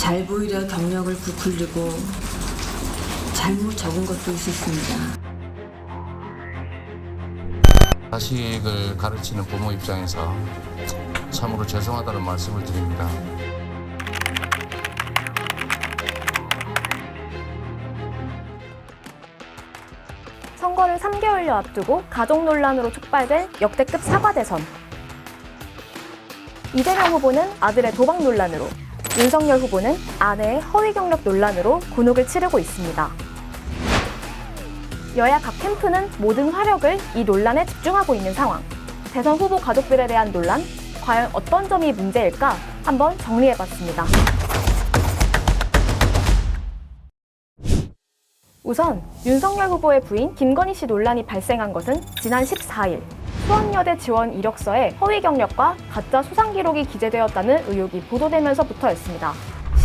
잘 보이려 경력을 부풀리고 잘못 적은 것도 있었습니다. 자식을 가르치는 부모 입장에서 참으로 죄송하다는 말씀을 드립니다. 선거를 3개월여 앞두고 가족 논란으로 촉발된 역대급 사과 대선. 이재명 후보는 아들의 도박 논란으로, 윤석열 후보는 아내의 허위 경력 논란으로 곤혹을 치르고 있습니다. 여야 각 캠프는 모든 화력을 이 논란에 집중하고 있는 상황. 대선 후보 가족들에 대한 논란, 과연 어떤 점이 문제일까 한번 정리해봤습니다. 우선 윤석열 후보의 부인 김건희 씨 논란이 발생한 것은 지난 14일 수원여대 지원 이력서에 허위 경력과 가짜 수상 기록이 기재되었다는 의혹이 보도되면서부터였습니다.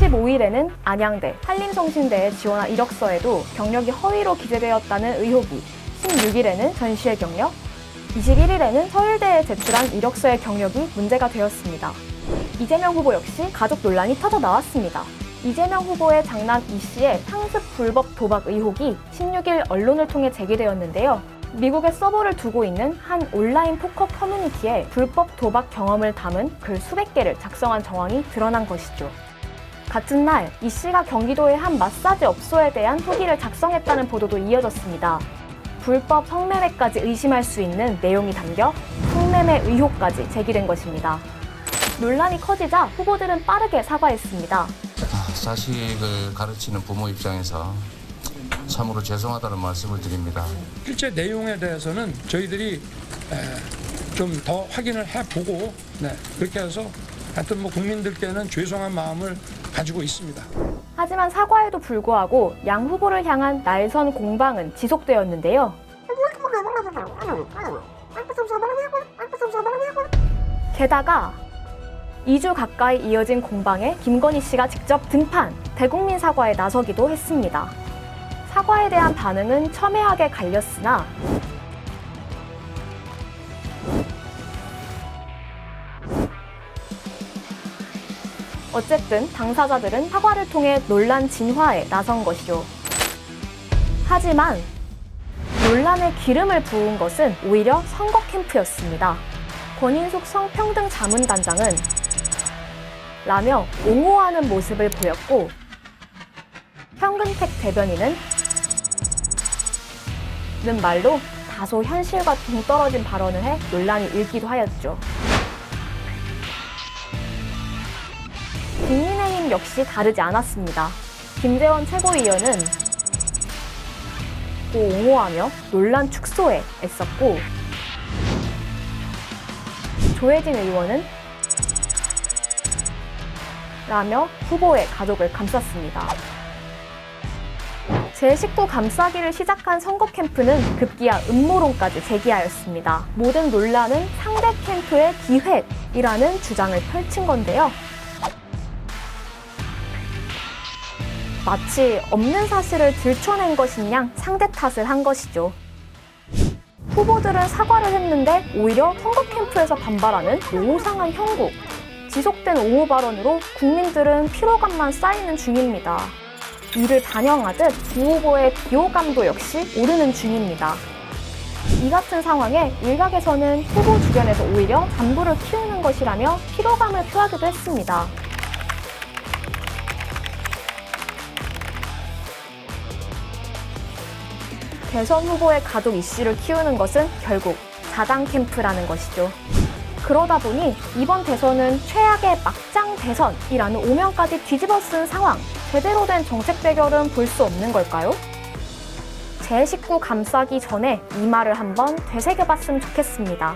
15일에는 안양대, 한림성신대에 지원한 이력서에도 경력이 허위로 기재되었다는 의혹이, 16일에는 전시의 경력, 21일에는 서울대에 제출한 이력서의 경력이 문제가 되었습니다. 이재명 후보 역시 가족 논란이 터져 나왔습니다. 이재명 후보의 장남 이 씨의 상습 불법 도박 의혹이 16일 언론을 통해 제기되었는데요. 미국에 서버를 두고 있는 한 온라인 포커 커뮤니티에 불법 도박 경험을 담은 글 수백 개를 작성한 정황이 드러난 것이죠. 같은 날, 이 씨가 경기도의 한 마사지 업소에 대한 후기를 작성했다는 보도도 이어졌습니다. 불법 성매매까지 의심할 수 있는 내용이 담겨 성매매 의혹까지 제기된 것입니다. 논란이 커지자 후보들은 빠르게 사과했습니다. 자식을 가르치는 부모 입장에서 참으로 죄송하다는 말씀을 드립니다. 실제 내용에 대해서는 저희들이 좀 더 확인을 해보고 그렇게 해서 하여튼 국민들께는 죄송한 마음을 가지고 있습니다. 하지만 사과에도 불구하고 양 후보를 향한 날선 공방은 지속되었는데요. 게다가 2주 가까이 이어진 공방에 김건희 씨가 직접 등판, 대국민 사과에 나서기도 했습니다. 사과에 대한 반응은 첨예하게 갈렸으나 어쨌든 당사자들은 사과를 통해 논란 진화에 나선 것이죠. 하지만 논란에 기름을 부은 것은 오히려 선거 캠프였습니다. 권인숙 성평등 자문단장은 라며 옹호하는 모습을 보였고, 현근택 대변인은 말로 다소 현실과 동떨어진 발언을 해 논란이 일기도 하였죠. 국민의힘 역시 다르지 않았습니다. 김재원 최고위원은 옹호하며 논란 축소에 애썼고, 조혜진 의원은 라며 후보의 가족을 감쌌습니다. 제19 감싸기를 시작한 선거 캠프는 급기야 음모론까지 제기하였습니다. 모든 논란은 상대 캠프의 기획이라는 주장을 펼친 건데요. 마치 없는 사실을 들춰낸 것인 양 상대 탓을 한 것이죠. 후보들은 사과를 했는데 오히려 선거 캠프에서 반발하는 오상한 형국, 지속된 옹호 발언으로 국민들은 피로감만 쌓이는 중입니다. 이를 반영하듯 두 후보의 비호감도 역시 오르는 중입니다. 이 같은 상황에 일각에서는 후보 주변에서 오히려 담부를 키우는 것이라며 피로감을 표하기도 했습니다. 대선 후보의 가족 이슈를 키우는 것은 결국 자당 캠프라는 것이죠. 그러다 보니 이번 대선은 최악의 막장 대선이라는 오명까지 뒤집어 쓴 상황, 제대로 된 정책 대결은 볼 수 없는 걸까요? 제19 감싸기 전에 이 말을 한번 되새겨봤으면 좋겠습니다.